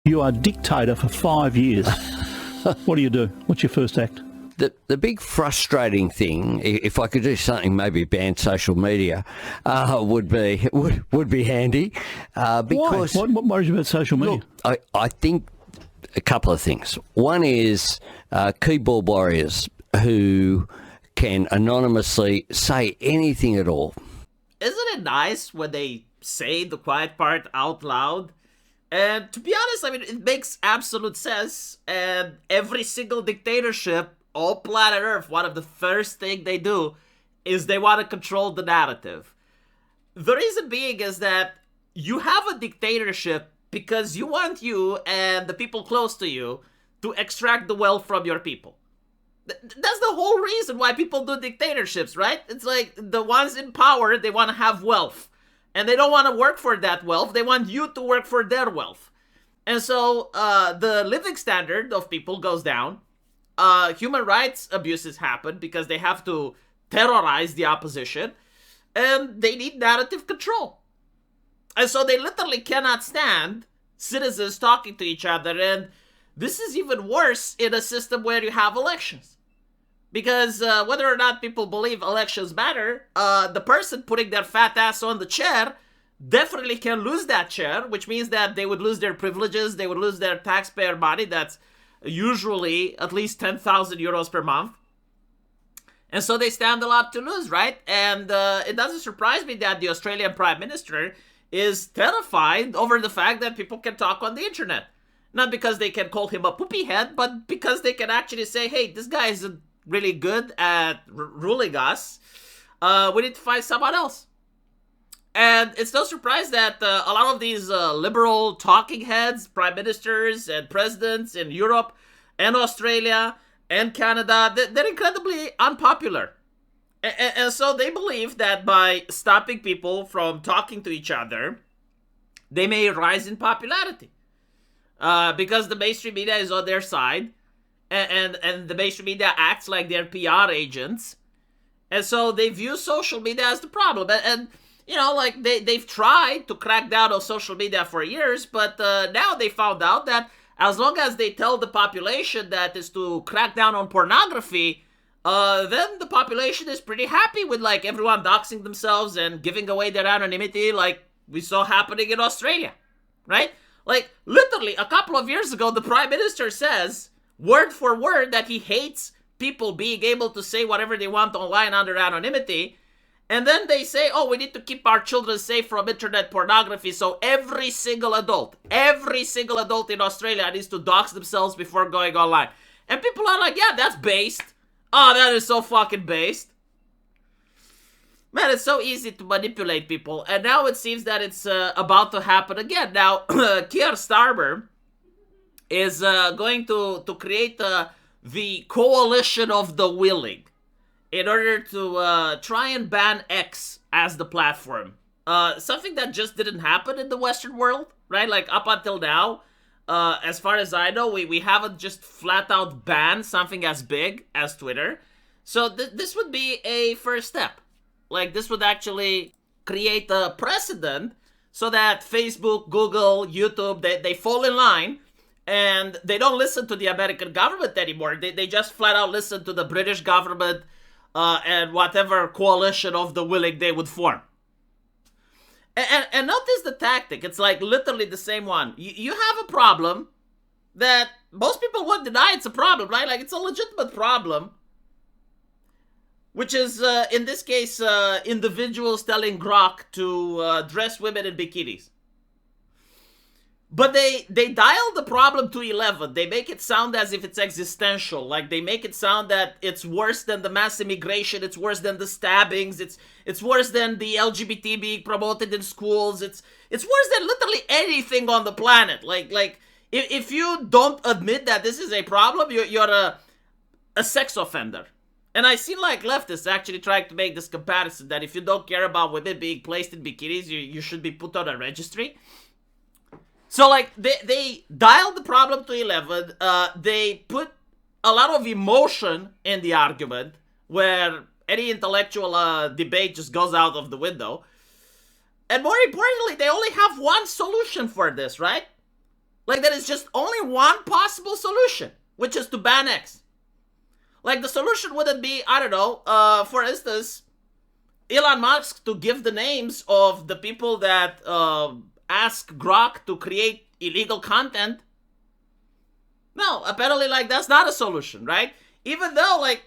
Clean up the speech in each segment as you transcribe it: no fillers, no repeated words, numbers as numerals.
You are dictator for 5 years. What do you do? What's your first act? The big frustrating thing, if I could do something, maybe ban social media, would be handy. Because Why? What worries you about social media? Look, I think a couple of things. One is keyboard warriors who can anonymously say anything at all. Isn't it nice when they say the quiet part out loud? And to be honest, I mean, it makes absolute sense. And every single dictatorship on planet Earth, one of the first thing they do is they want to control the narrative. The reason being is that you have a dictatorship because you want you and the people close to you to extract the wealth from your people. That's the whole reason why people do dictatorships, right? It's like the ones in power, they want to have wealth. And they don't want to work for that wealth. They want you to work for their wealth. And so the living standard of people goes down. Human rights abuses happen because they have to terrorize the opposition. And they need narrative control. And so they literally cannot stand citizens talking to each other. And this is even worse in a system where you have elections. Because whether or not people believe elections matter, the person putting their fat ass on the chair definitely can lose that chair, which means that they would lose their privileges, they would lose their taxpayer money, that's usually at least 10,000 euros per month. And so they stand a lot to lose, right? And it doesn't surprise me that the Australian Prime Minister is terrified over the fact that people can talk on the internet. Not because they can call him a poopy head, but because they can actually say, hey, this guy isn't really good at ruling us. We need to find someone else. And it's no surprise that a lot of these liberal talking heads, prime ministers and presidents in Europe and Australia and Canada, they're incredibly unpopular. And so they believe that by stopping people from talking to each other, they may rise in popularity. Because the mainstream media is on their side. And the mainstream media acts like their PR agents. And so they view social media as the problem. And you know, like, they've tried to crack down on social media for years, but now they found out that as long as they tell the population that is to crack down on pornography, then the population is pretty happy with, like, everyone doxing themselves and giving away their anonymity like we saw happening in Australia, right? Like, literally, a couple of years ago, the Prime Minister says, word for word, that he hates people being able to say whatever they want online under anonymity. And then they say, oh, we need to keep our children safe from internet pornography. So every single adult in Australia needs to dox themselves before going online. And people are like, yeah, that's based. Oh, that is so fucking based. Man, it's so easy to manipulate people. And now it seems that it's about to happen again. Now, Keir Starmer is going to create the coalition of the willing in order to try and ban X as the platform. Something that just didn't happen in the Western world, right? Like, up until now, as far as I know, we haven't just flat out banned something as big as Twitter. So this would be a first step. Like, this would actually create a precedent so that Facebook, Google, YouTube, they fall in line. And they don't listen to the American government anymore. They just flat out listen to the British government and whatever coalition of the willing they would form. And notice the tactic. It's like literally the same one. You have a problem that most people would deny it's a problem, right? Like, it's a legitimate problem. Which is, in this case, individuals telling Grok to dress women in bikinis. But they dial the problem to 11. They make it sound as if it's existential. Like, they make it sound that it's worse than the mass immigration. It's worse than the stabbings. It's worse than the LGBT being promoted in schools. It's worse than literally anything on the planet. Like if you don't admit that this is a problem, you're a sex offender. And I see, like, leftists actually trying to make this comparison that if you don't care about women being placed in bikinis, you should be put on a registry. So, like, they dialed the problem to 11. They put a lot of emotion in the argument, where any intellectual debate just goes out of the window. And more importantly, they only have one solution for this, right? Like, there is just only one possible solution, which is to ban X. Like, the solution wouldn't be, I don't know, for instance, Elon Musk to give the names of the people that ask Grok to create illegal content. No, apparently, like, that's not a solution, right? Even though, like,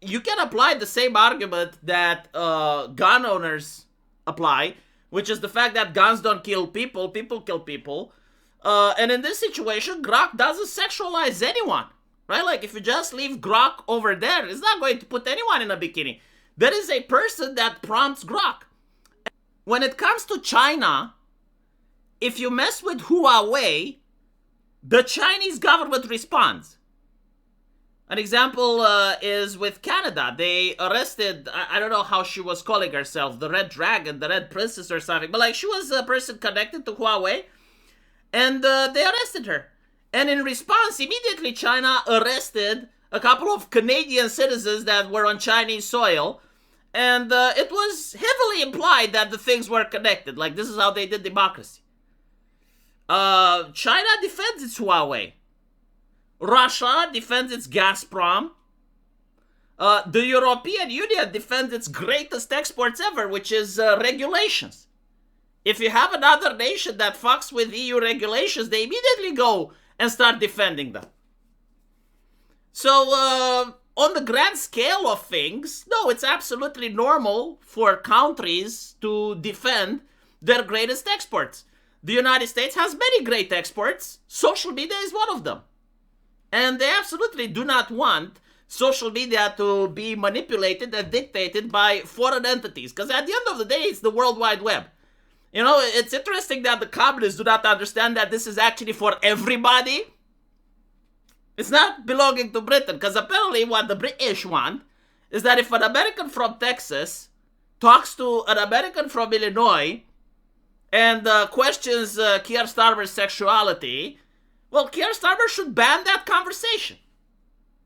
you can apply the same argument that gun owners apply, which is the fact that guns don't kill people, people kill people. And in this situation, Grok doesn't sexualize anyone, right? Like, if you just leave Grok over there, it's not going to put anyone in a bikini. There is a person that prompts Grok. When it comes to China, if you mess with Huawei, the Chinese government responds. An example is with Canada. They arrested, I don't know how she was calling herself, the Red Dragon, the Red Princess or something, but like she was a person connected to Huawei, and they arrested her. And in response, immediately China arrested a couple of Canadian citizens that were on Chinese soil, and it was heavily implied that the things were connected. Like, this is how they did democracy. China defends its Huawei. Russia defends its Gazprom. The European Union defends its greatest exports ever, which is regulations. If you have another nation that fucks with EU regulations, they immediately go and start defending them. So, on the grand scale of things, no, it's absolutely normal for countries to defend their greatest exports. The United States has many great exports. Social media is one of them. And they absolutely do not want social media to be manipulated and dictated by foreign entities. Because at the end of the day, it's the World Wide Web. You know, it's interesting that the communists do not understand that this is actually for everybody. It's not belonging to Britain. Because apparently what the British want is that if an American from Texas talks to an American from Illinois and questions Keir Starmer's sexuality, well, Keir Starmer should ban that conversation.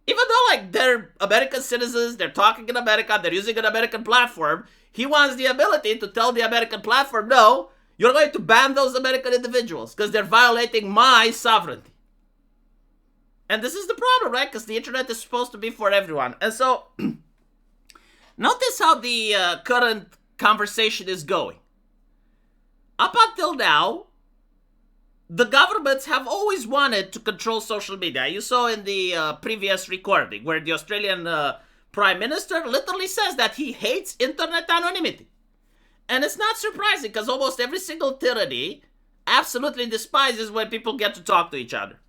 Even though, like, they're American citizens, they're talking in America, they're using an American platform, he wants the ability to tell the American platform, no, you're going to ban those American individuals because they're violating my sovereignty. And this is the problem, right? Because the internet is supposed to be for everyone. And so, notice how the current conversation is going. Up until now, the governments have always wanted to control social media. You saw in the previous recording where the Australian Prime Minister literally says that he hates internet anonymity. And it's not surprising because almost every single tyranny absolutely despises when people get to talk to each other.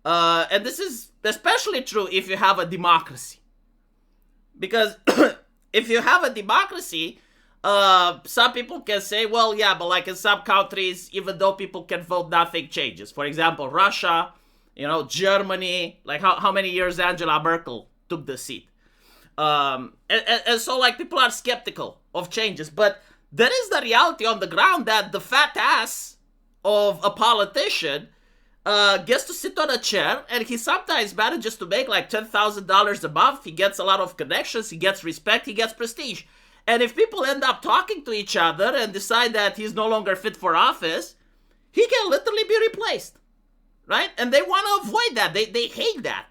And this is especially true if you have a democracy. Because if you have a democracy, some people can say, well, yeah, but like in some countries, even though people can vote, nothing changes. For example, Russia, you know, Germany, like how many years Angela Merkel took the seat. And so like people are skeptical of changes. But there is the reality on the ground that the fat ass of a politician gets to sit on a chair and he sometimes manages to make like $10,000 a month. He gets a lot of connections, he gets respect, he gets prestige. And if people end up talking to each other and decide that he's no longer fit for office, he can literally be replaced, right? And they want to avoid that. They hate that.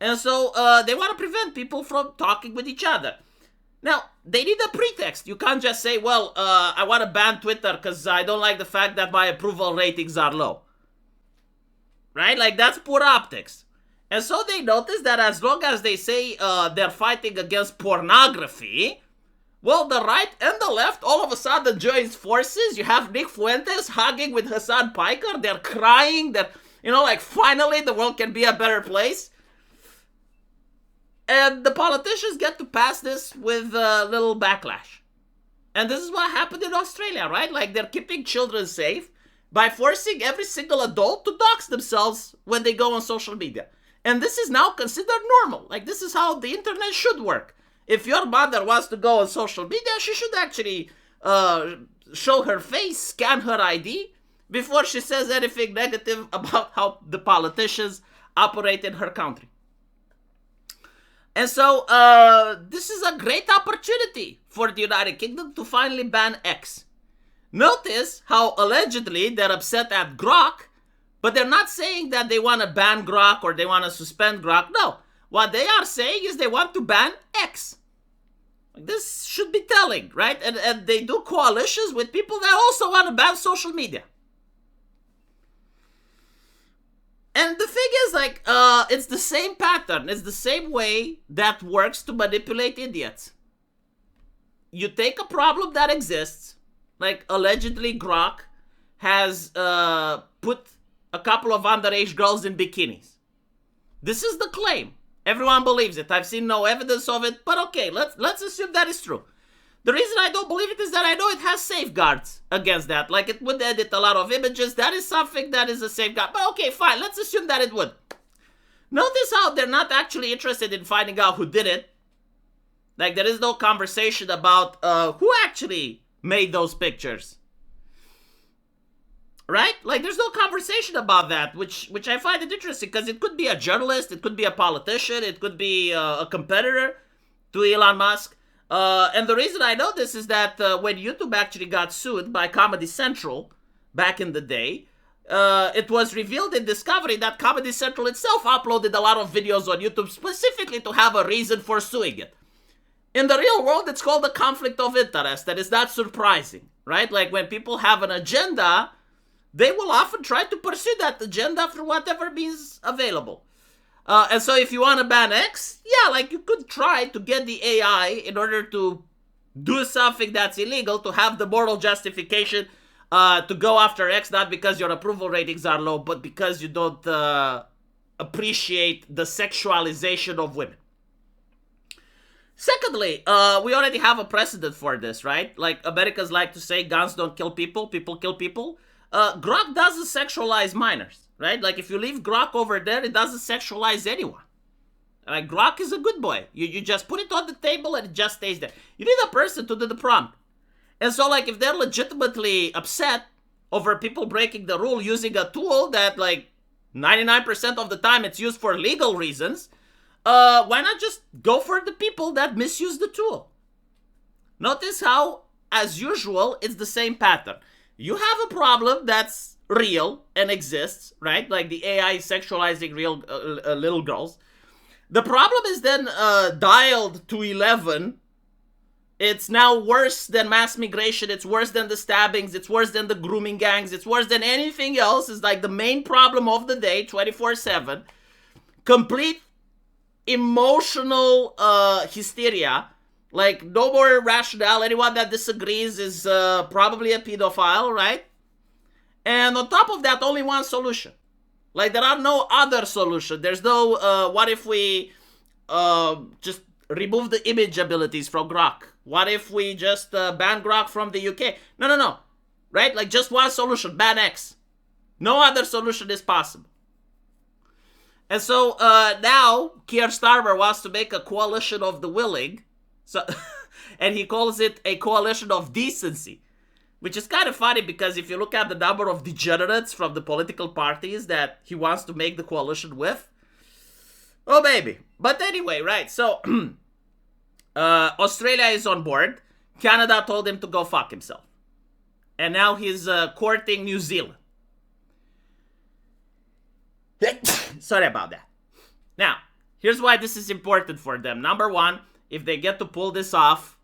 And so they want to prevent people from talking with each other. Now, they need a pretext. You can't just say, well, I want to ban Twitter because I don't like the fact that my approval ratings are low. Right? Like, that's poor optics. And so they notice that as long as they say they're fighting against pornography, well, the right and the left all of a sudden joins forces. You have Nick Fuentes hugging with Hassan Piker. They're crying that, you know, like finally the world can be a better place. And the politicians get to pass this with a little backlash. And this is what happened in Australia, right? Like they're keeping children safe by forcing every single adult to dox themselves when they go on social media. And this is now considered normal. Like, this is how the internet should work. If your mother wants to go on social media, she should actually show her face, scan her ID, before she says anything negative about how the politicians operate in her country. And so, this is a great opportunity for the United Kingdom to finally ban X. Notice how allegedly they're upset at Grok But they're not saying that they want to ban Grok or they want to suspend Grok. No. What they are saying is they want to ban X. This should be telling, right? And they do coalitions with people that also want to ban social media. And the thing is, like, it's the same pattern. It's the same way that works to manipulate idiots. You take a problem that exists, like allegedly Grok has put a couple of underage girls in bikinis. This is the claim. Everyone believes it. I've seen no evidence of it, but okay, let's assume that is true. The reason I don't believe it is that I know it has safeguards against that. Like, it would edit a lot of images. That is something that is a safeguard. But okay, fine. Let's assume that it would. Notice how they're not actually interested in finding out who did it. Like, there is no conversation about who actually made those pictures. Right? Like, there's no conversation about that, which I find it interesting, because it could be a journalist, it could be a politician, it could be a competitor to Elon Musk. And the reason I know this is that when YouTube actually got sued by Comedy Central back in the day, it was revealed in Discovery that Comedy Central itself uploaded a lot of videos on YouTube specifically to have a reason for suing it. In the real world, it's called a conflict of interest, and it's not surprising, right? Like, when people have an agenda, they will often try to pursue that agenda through whatever means available. And so if you want to ban X, yeah, like, you could try to get the AI in order to do something that's illegal, to have the moral justification to go after X, not because your approval ratings are low, but because you don't appreciate the sexualization of women. Secondly, we already have a precedent for this, right? Like, Americans like to say guns don't kill people, people kill people. Grok doesn't sexualize minors, right? Like, if you leave Grok over there, it doesn't sexualize anyone. Like, Grok is a good boy. You just put it on the table and it just stays there. You need a person to do the prompt. And so, like, if they're legitimately upset over people breaking the rule using a tool that, like, 99% of the time it's used for legal reasons, why not just go for the people that misuse the tool? Notice how, as usual, it's the same pattern. You have a problem that's real and exists, right? Like, the AI sexualizing real little girls. The problem is then dialed to 11. It's now worse than mass migration. It's worse than the stabbings. It's worse than the grooming gangs. It's worse than anything else. It's like the main problem of the day, 24/7. Complete emotional hysteria. Like, no more rationale. Anyone that disagrees is probably a pedophile, right? And on top of that, only one solution. Like, there are no other solutions. There's no, what if we just remove the image abilities from Grok? What if we just ban Grok from the UK? No. Right? Like, just one solution. Ban X. No other solution is possible. And so now Keir Starmer wants to make a coalition of the willing. So, and he calls it a coalition of decency. Which is kind of funny, because if you look at the number of degenerates from the political parties that he wants to make the coalition with, oh baby. But anyway, right, so Australia is on board. Canada told him to go fuck himself. And now he's courting New Zealand. Sorry about that. Now, here's why this is important for them. Number one, if they get to pull this off,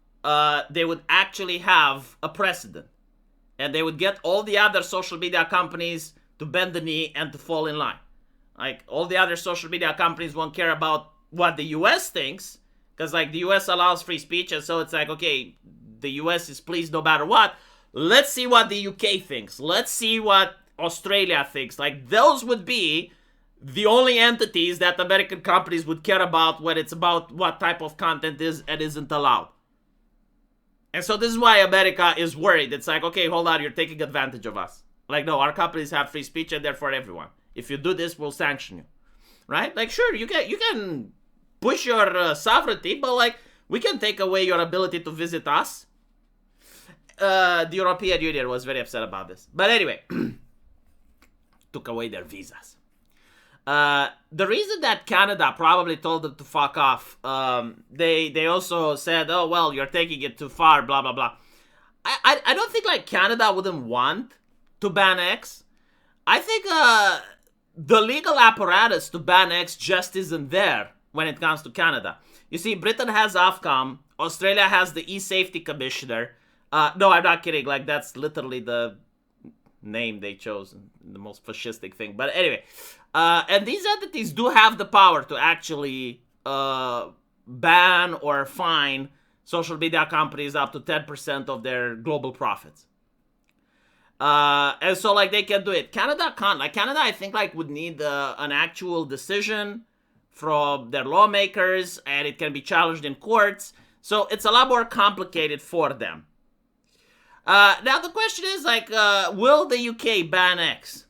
they would actually have a precedent. And they would get all the other social media companies to bend the knee and to fall in line. Like, all the other social media companies won't care about what the US thinks, because, like, the US allows free speech, and so it's like, okay, the US is pleased no matter what. Let's see what the UK thinks. Let's see what Australia thinks. Like, those would be the only entities that American companies would care about when it's about what type of content is and isn't allowed. And so this is why America is worried. It's like, okay, hold on, you're taking advantage of us. Like, no, our companies have free speech and they're for everyone. If you do this, we'll sanction you. Right? Like, sure, you can push your sovereignty, but, like, we can take away your ability to visit us. The European Union was very upset about this. But anyway, took away their visas. The reason that Canada probably told them to fuck off, they also said, oh, well, you're taking it too far, blah, blah, blah. I don't think, like, Canada wouldn't want to ban X. I think the legal apparatus to ban X just isn't there when it comes to Canada. You see, Britain has Ofcom, Australia has the e-safety commissioner. No, I'm not kidding. Like, that's literally the name they chose, the most fascistic thing. But anyway, and these entities do have the power to actually ban or fine social media companies up to 10% of their global profits. And so, like, they can do it. Canada can't. Like, Canada, I think, like, would need an actual decision from their lawmakers, and it can be challenged in courts. So it's a lot more complicated for them. Now, the question is, like, will the UK ban X?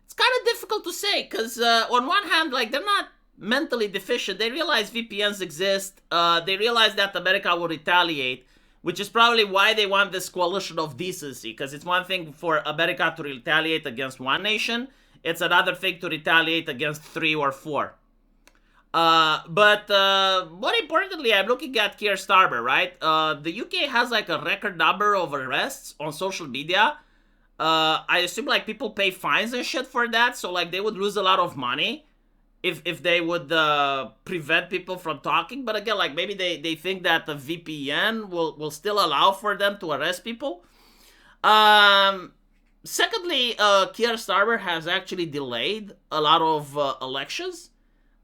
It's kind of difficult to say, because on one hand, like, they're not mentally deficient. They realize VPNs exist. They realize that America will retaliate, which is probably why they want this coalition of decency, because it's one thing for America to retaliate against one nation. It's another thing to retaliate against 3 or 4. But more importantly, I'm looking at Keir Starmer, right? The UK has like a record number of arrests on social media. I assume like people pay fines and shit for that, so like they would lose a lot of money if they would prevent people from talking. But again, like maybe they think that the VPN will still allow for them to arrest people. Secondly, Keir Starmer has actually delayed a lot of elections.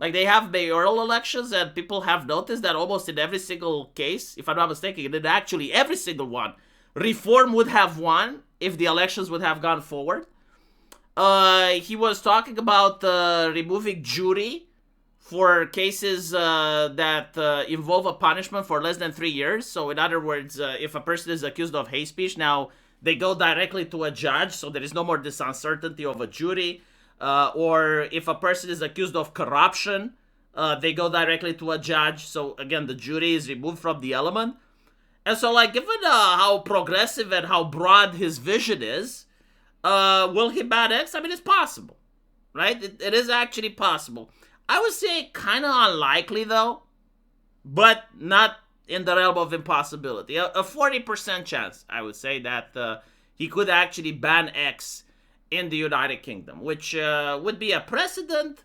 Like, they have mayoral elections, and people have noticed that almost in every single case, if I'm not mistaken, in actually every single one, Reform would have won if the elections would have gone forward. He was talking about removing jury for cases that involve a punishment for less than 3 years. So, in other words, if a person is accused of hate speech, now they go directly to a judge, so there is no more this uncertainty of a jury. Or if a person is accused of corruption, they go directly to a judge. So again, the jury is removed from the element. And so, like, given how progressive and how broad his vision is, will he ban X? I mean, it's possible, right? It is actually possible. I would say kind of unlikely, though, but not in the realm of impossibility. A 40% chance, I would say, that he could actually ban X in the United Kingdom, which would be a precedent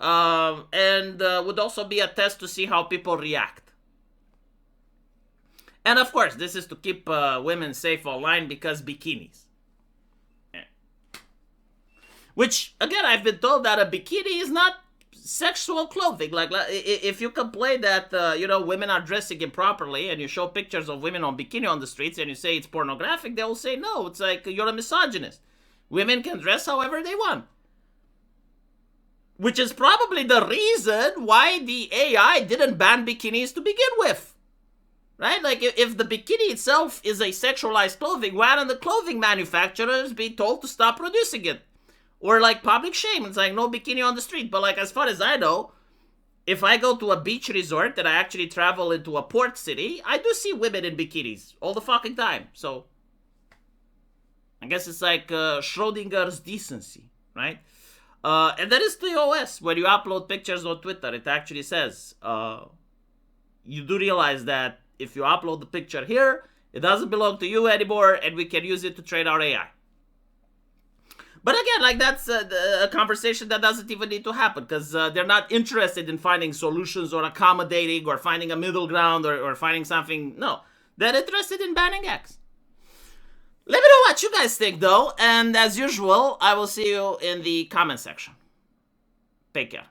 and would also be a test to see how people react. And of course, this is to keep women safe online because bikinis. Yeah. Which, again, I've been told that a bikini is not sexual clothing. Like if you complain that, women are dressing improperly and you show pictures of women on bikini on the streets and you say it's pornographic, they will say, no, it's like you're a misogynist. Women can dress however they want. Which is probably the reason why the AI didn't ban bikinis to begin with. Right? Like, if the bikini itself is a sexualized clothing, why don't the clothing manufacturers be told to stop producing it? Or, like, public shame. It's like, no bikini on the street. But, like, as far as I know, if I go to a beach resort and I actually travel into a port city, I do see women in bikinis all the fucking time. So, I guess it's like Schrodinger's decency, right? And that is the OS. When you upload pictures on Twitter, it actually says, you do realize that if you upload the picture here, it doesn't belong to you anymore, and we can use it to train our AI. But again, like, that's a conversation that doesn't even need to happen, because they're not interested in finding solutions or accommodating or finding a middle ground or finding something. No, they're interested in banning X. Let me know what you guys think, though, and as usual, I will see you in the comment section. Take care.